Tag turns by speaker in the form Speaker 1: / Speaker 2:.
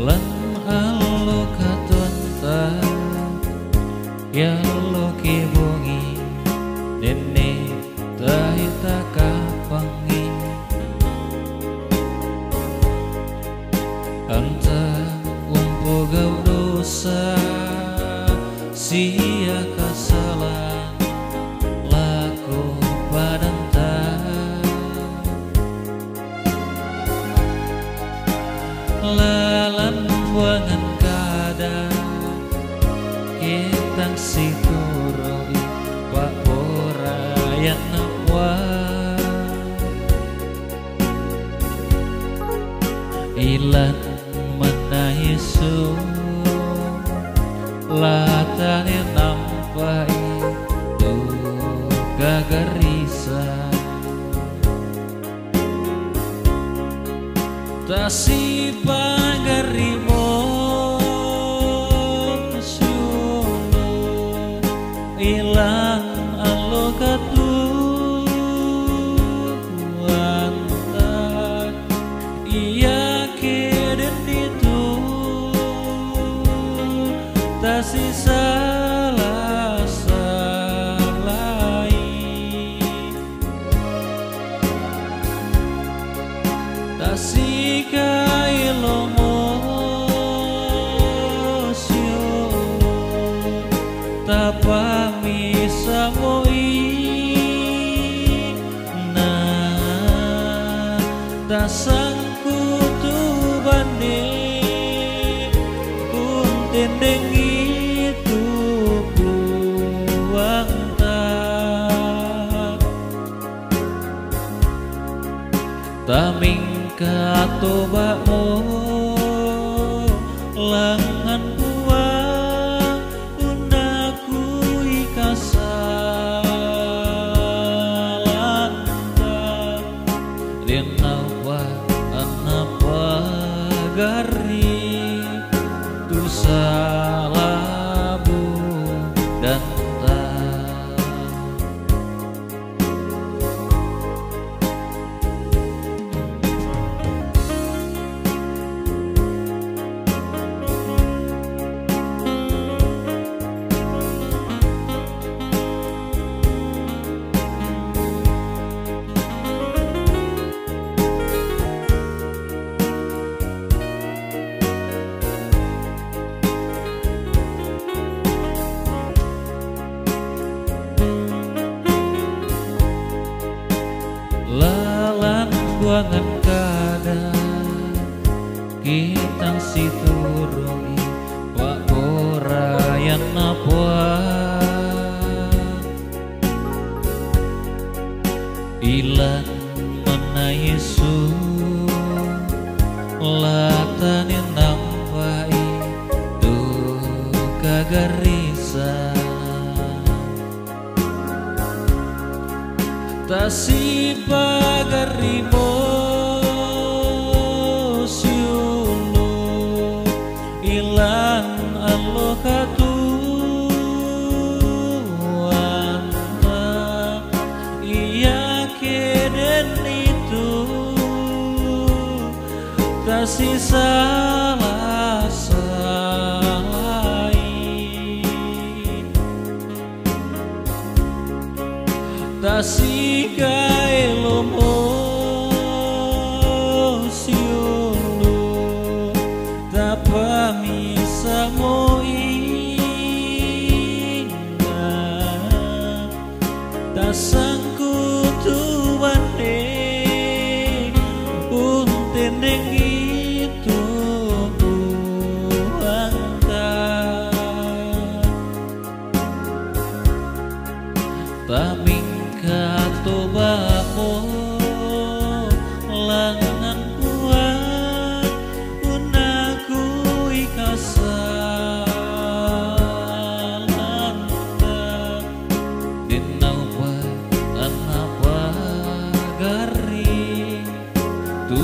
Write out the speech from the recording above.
Speaker 1: lan allo katonta ya lo kibongi nene tahita kapangi anta umpo gau dosa sia kesalahan laku padanta lalan buangan kada kitang situroi pak yang napwa ilan mana Yesus latane nampai tu gagarisa tasi pagarimo sulu ilang alokatu si salah salai tak si kai lomo sio tak pami samoi na tak sangkutu bande untendengi taming katobakmo langan buang unaku ikasalanta rinawa anapa gari tu salabu dan lalan buangan kada kitang siturungi pak borayan napua ilan mana Yesus latane nampai tu kagarisa tasi pagarimo siulu ilan alokatu anta iya keden itu tasi salah salai tasi kai lomo siulu tapami samoina tasangkutu bande unteneng itu anta taming katobakmo langan buat unaku ikasalanta dinawa anapa gari tu